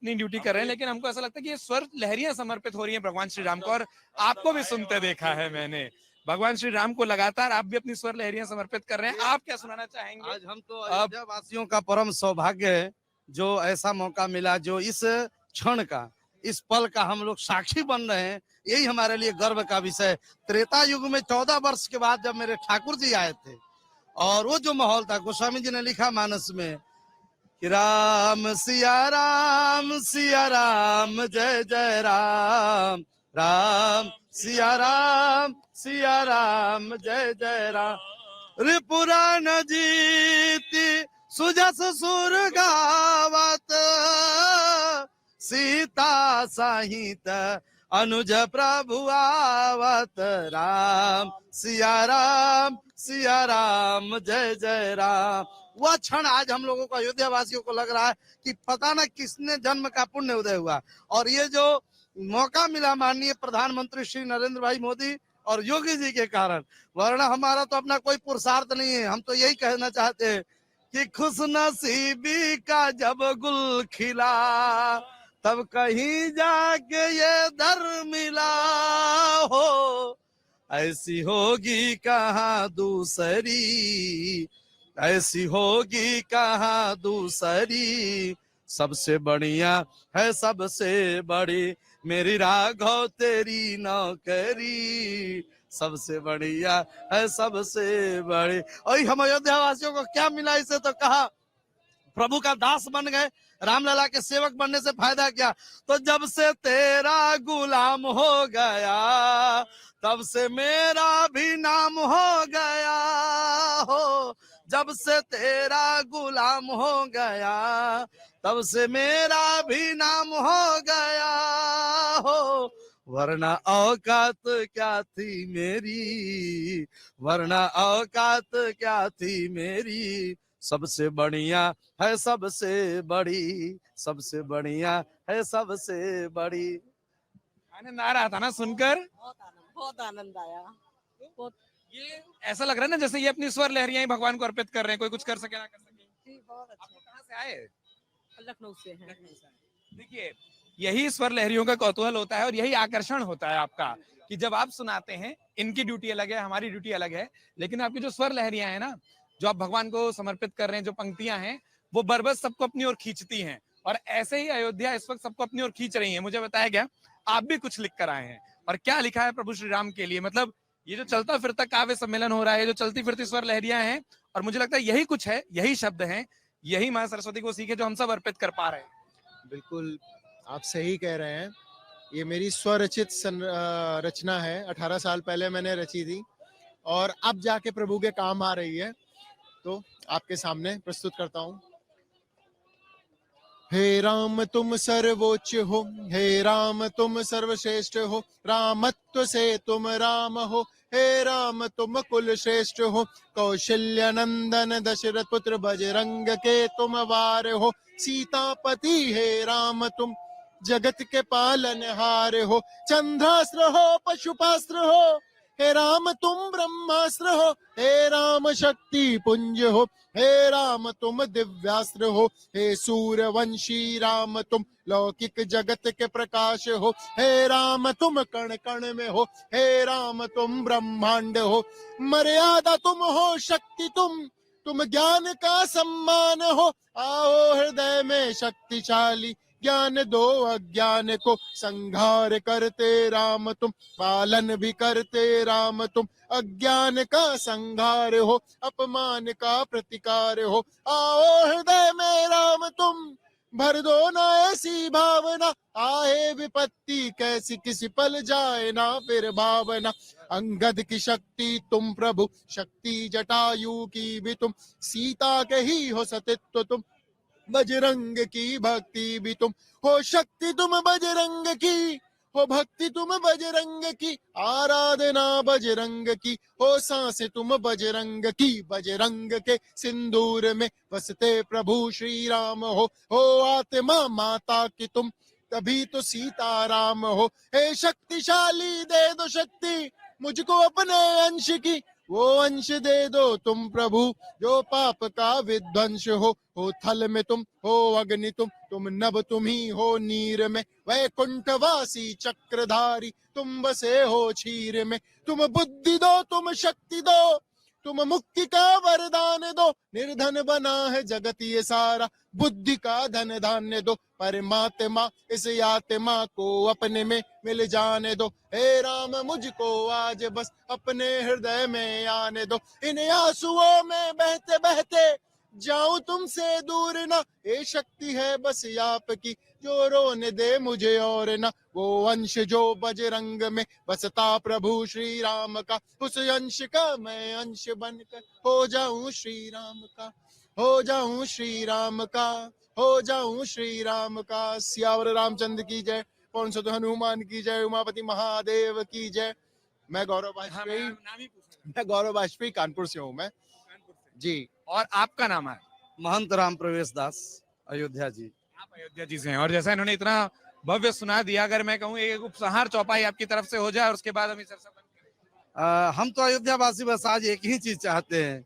अपनी ड्यूटी कर रहे हैं, लेकिन हमको ऐसा लगता है कि ये स्वर लहरियां समर्पित हो रही हैं भगवान श्री राम को। और आपको भी सुनते देखा है मैंने, भगवान श्री राम को लगातार आप भी अपनी स्वर लहरियां समर्पित कर रहे हैं। आप क्या सुनाना चाहेंगे? आज हम तो अयोध्या वासियों का परम सौभाग्य है जो ऐसा मौका मिला, जो इस क्षण का, इस पल का हम लोग साक्षी बन रहे हैं। यही हमारे लिए गर्व का विषय। त्रेता युग में 14 वर्ष के बाद जब मेरे ठाकुर जी आए थे, और वो जो माहौल था, गोस्वामी जी ने लिखा मानस में कि राम सिया राम जय जय राम, राम सिया राम जय जय राम। रिपुराण जीति सुजस सुर गावत, सीता सहित अनुज प्रभु आवत, राम सिया राम जय जय राम। वह क्षण आज हम लोगों को, अयोध्या वासियों को लग रहा है कि पता न किसने जन्म का पुण्य उदय हुआ। और ये जो मौका मिला माननीय प्रधानमंत्री श्री नरेंद्र भाई मोदी और योगी जी के कारण, वरना हमारा तो अपना कोई पुरुषार्थ नहीं है। हम तो यही कहना चाहते हैं कि खुश नसीबी का जब गुल खिला, तब कहीं जाके ये दर मिला हो, ऐसी होगी कहाँ दूसरी, ऐसी होगी कहाँ दूसरी, सबसे बढ़िया है सबसे बड़ी मेरी राघव तेरी नौकरी, सबसे बढ़िया है सबसे बड़ी। और हम अयोध्या वासियों को क्या मिला इसे, तो कहा प्रभु का दास बन गए। रामलला के सेवक बनने से फायदा क्या? तो जब से तेरा गुलाम हो गया, तब से मेरा भी नाम हो गया हो, जब से तेरा गुलाम हो गया, तब से मेरा भी नाम हो गया हो, वरना औकात क्या थी मेरी, वरना औकात क्या थी मेरी, सबसे बढ़िया है सबसे बड़ी, सबसे बढ़िया है सबसे बड़ी। आनंद आ रहा था ना सुनकर? बहुत आनंद आया। बहुत ये ऐसा लग रहा है ना जैसे ये अपनी स्वर लहरियां ही भगवान को अर्पित कर रहे हैं, कोई कुछ कर सके ना कर सके। जी, बहुत आप अच्छा। लोग कहाँ से आए? लखनऊ से है। देखिए, यही स्वर लहरियों का कौतूहल होता है और यही आकर्षण होता है आपका, कि जब आप सुनाते हैं, इनकी ड्यूटी अलग है, हमारी ड्यूटी अलग है, लेकिन आपकी जो स्वर लहरियां हैं ना, जो आप भगवान को समर्पित कर रहे हैं, जो पंक्तियां हैं, वो बरबस सबको अपनी ओर खींचती हैं। और ऐसे ही अयोध्या इस वक्त सबको अपनी ओर खींच रही है। मुझे बताया गया आप भी कुछ लिख कर आए हैं, और क्या लिखा है प्रभु श्री राम के लिए? मतलब ये जो चलता फिरता काव्य सम्मेलन हो रहा है, जो चलती फिरती स्वर लहरियां हैं, और मुझे लगता है यही कुछ है, यही शब्द हैं, यही माँ सरस्वती को सीखे जो हम सब अर्पित कर पा रहे हैं। बिल्कुल आप सही कह रहे हैं। ये मेरी स्वरचित रचना है। 18 साल पहले मैंने रची थी और अब जाके प्रभु के काम आ रही है, तो आपके सामने प्रस्तुत करता हूँ। हे राम तुम सर्वोच्च हो, हे राम तुम सर्वश्रेष्ठ हो, रामत्व से तुम राम हो, हे राम तुम कुल श्रेष्ठ हो, कौशल्य नंदन दशरथ पुत्र बजरंग के तुम वार हो, सीतापति हे राम तुम जगत के पालनहार हो, चंद्रास्त्र हो पशुपास्त्र हो, हे राम तुम ब्रह्मास्त्र हो, हे राम शक्ति पुंज हो, हे राम तुम दिव्यास्त्र हो, हे सूर्यवंशी राम तुम लौकिक जगत के प्रकाश हो, हे राम तुम कण कण में हो, हे राम तुम ब्रह्मांड हो, मर्यादा तुम हो शक्ति तुम ज्ञान का सम्मान हो, आओ हृदय में शक्तिशाली ज्ञान दो अज्ञान को, संहार करते राम तुम पालन भी करते राम तुम, अज्ञान का संहार हो अपमान का प्रतिकार हो, आओ हृदय में राम तुम भर दो ना ऐसी भावना, आए विपत्ति कैसी किसी पल जाए ना फिर भावना, अंगद की शक्ति तुम प्रभु शक्ति जटायु की भी तुम, सीता के ही हो सतित्व तुम, बजरंग की भक्ति भी तुम हो, शक्ति तुम बजरंग की हो, भक्ति तुम बजरंग की, आराधना बजरंग की हो, सांसें तुम बजरंग की, बजरंग के सिंदूर में बसते प्रभु श्री राम हो आत्मा माता की तुम, तभी तो सीताराम हो, हे शक्तिशाली दे दो शक्ति मुझको अपने अंश की, वो अंश दे दो तुम प्रभु जो पाप का विध्वंस हो थल में तुम, हो अग्नि तुम नभ तुम ही हो नीर में, वैकुंठवासी चक्रधारी तुम बसे हो क्षीर में, तुम बुद्धि दो तुम शक्ति दो, तुम मुक्ति का वरदान दो, निर्धन बना है जगत ये सारा, बुद्धि का धन धान्य दो, परमात्मा इस आत्मा को अपने में मिल जाने दो, हे राम मुझको आज बस अपने हृदय में आने दो, इन आंसुओं में बहते बहते जाऊं तुमसे दूर ना, ये शक्ति है बस आपकी जो रोने दे मुझे और ना, वो अंश जो बजरंग में बसता प्रभु श्री राम का, उस अंश का मैं अंश बनकर हो जाऊं श्री राम का, हो जाऊं श्री राम का, हो जाऊं श्री राम का। सियावर रामचंद्र की जय, पवन सुत हनुमान की जय, उमापति महादेव की जय। मैं गौरव वाजपेयी, नाम ही पूछना मैं गौरव वाजपेयी कानपुर से हूँ मैं जी। और आपका नाम है? महंत राम प्रवेश दास, अयोध्या जी। आप अयोध्या जी से हैं, और जैसा इन्होंने इतना भव्य सुना दिया, अगर मैं कहूँ एक उपसंहार चौपाई आपकी तरफ से हो जाए और उसके बाद हम इस चर्चा बंद करें। हम तो अयोध्या वासी बस आज एक ही चीज चाहते हैं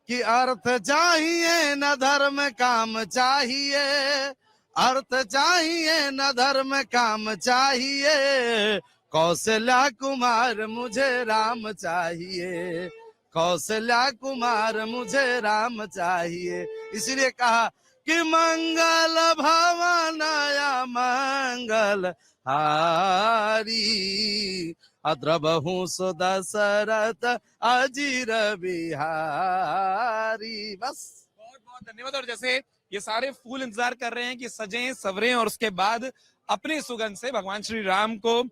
कि अर्थ चाहिए न धर्म काम चाहिए, अर्थ चाहिए न धर्म काम चाहिए, कौशल्या कुमार मुझे राम चाहिए, कौशल्या कुमार मुझे राम चाहिए। इसलिए कहा कि मंगल भवनया मंगल हारी, अद्रबहु सुदशरथ अजीर बिहारी। बस बहुत बहुत धन्यवाद। और जैसे ये सारे फूल इंतजार कर रहे हैं कि सजें सवरें और उसके बाद अपनी सुगंध से भगवान श्री राम को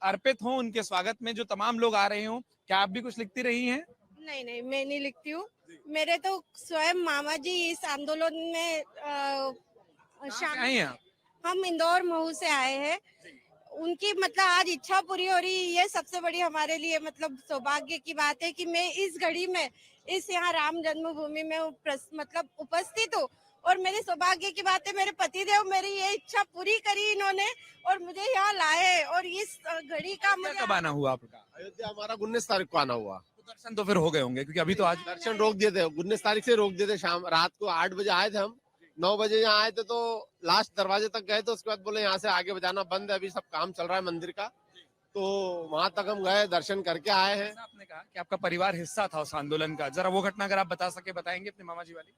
अर्पित हों, उनके स्वागत में जो तमाम लोग आ रहे हों। क्या आप भी कुछ लिखती रही हैं? नहीं नहीं, मैं नहीं लिखती हूँ। मेरे तो स्वयं मामा जी इस आंदोलन में आई हैं आप? हम इंदौर महू से आए हैं। उनकी मतलब आज इच्छा पूरी हो रही, ये सबसे बड़ी हमारे लिए मतलब सौभाग्य की बात है कि मैं इस घड़ी में इस यहाँ राम जन्मभूमि में मतलब उपस्थित हूँ। और मेरे सौभाग्य की बात है, मेरे पतिदेव मेरी ये इच्छा पूरी करी इन्होंने और मुझे यहाँ लाए। और इस घड़ी का मुझे कब आना हुआ आपका? अयोध्या हमारा 19 तारीख को आना हुआ। तो दर्शन तो फिर हो गए होंगे, क्योंकि अभी तो आज दर्शन रोक दिए थे, 19 तारीख से रोक दिए थे। शाम रात को 8 बजे आए थे हम, 9 बजे यहाँ आए थे तो लास्ट दरवाजे तक गए थे। उसके बाद बोले यहाँ से आगे बजाना बंद है, अभी सब काम चल रहा है मंदिर का, तो वहां तक हम गए, दर्शन करके आए हैं। आपने कहा कि आपका परिवार हिस्सा था उस आंदोलन का, जरा वो घटना अगर आप बता सके, बताएंगे अपने मामा जी वाली?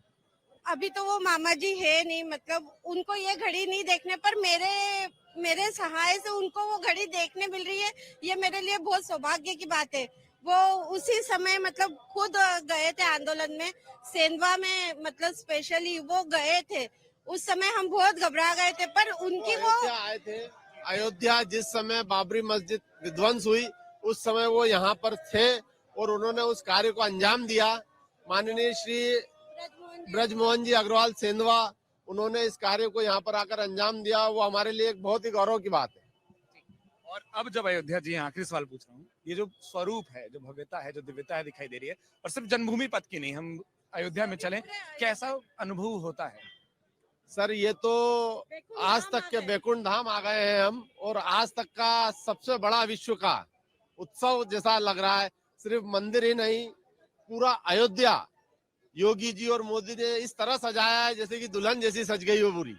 अभी तो वो मामा जी है नहीं, मतलब उनको ये घड़ी नहीं देखने पर मेरे सहाय से उनको वो घड़ी देखने मिल रही है। ये मेरे लिए बहुत सौभाग्य की बात है। वो उसी समय मतलब खुद गए थे आंदोलन में, सेंधवा में, मतलब स्पेशली वो गए थे। उस समय हम बहुत घबरा गए थे, पर उनकी वो आए थे अयोध्या जिस समय बाबरी मस्जिद विध्वंस हुई, उस समय वो यहाँ पर थे और उन्होंने उस कार्य को अंजाम दिया। माननीय श्री ब्रजमोहन जी अग्रवाल सेंधवा, उन्होंने इस कार्य को यहाँ पर आकर अंजाम दिया। वो हमारे लिए एक बहुत ही गौरव की बात है। और अब जब अयोध्या जी, आखिरी सवाल पूछ रहा हूँ, ये जो स्वरूप है, जो भव्यता है, जो दिव्यता है दिखाई दे रही है, और सिर्फ जन्मभूमि पथ की नहीं, हम अयोध्या में चलें, कैसा अनुभव होता है? सर ये तो आज तक के बैकुंठ धाम आ गए हैं हम, और आज तक का सबसे बड़ा विश्व का उत्सव जैसा लग रहा है। सिर्फ मंदिर ही नहीं, पूरा अयोध्या योगी जी और मोदी ने इस तरह सजाया है जैसे कि दुल्हन जैसी सज गई हो पूरी।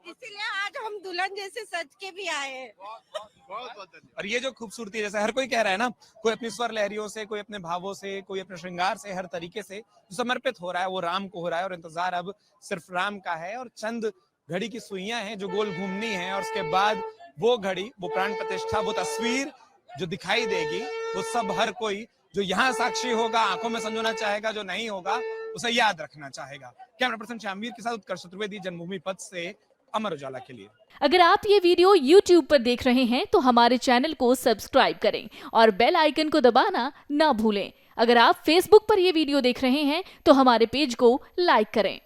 इसीलिए आज हम दुल्हन जैसे सज के भी आए हैं। बहुत धन्यवाद। और ये जो खूबसूरती, जैसे हर कोई कह रहा है ना, कोई अपनी स्वर लहरियों से, कोई अपने भावों से, कोई अपने श्रृंगार से, हर तरीके से जो समर्पित हो रहा है वो राम को हो रहा है। और इंतजार अब सिर्फ राम का है, और चंद घड़ी की सुइयां हैं जो गोल घूमनी है, और उसके बाद वो घड़ी, वो प्राण प्रतिष्ठा, वो तस्वीर जो दिखाई देगी, वो सब हर कोई जो यहाँ साक्षी होगा, आंखों में संजोना चाहेगा, जो नहीं होगा उसे याद रखना चाहेगा। कैमरा पर्सन श्यामवीर के साथ उत्कर्ष चतुर्वेदी, जन्मभूमि पथ से, अमर उजाला के लिए। अगर आप ये वीडियो YouTube पर देख रहे हैं तो हमारे चैनल को सब्सक्राइब करें और बेल आइकन को दबाना ना भूलें। अगर आप Facebook पर ये वीडियो देख रहे हैं तो हमारे पेज को लाइक करें।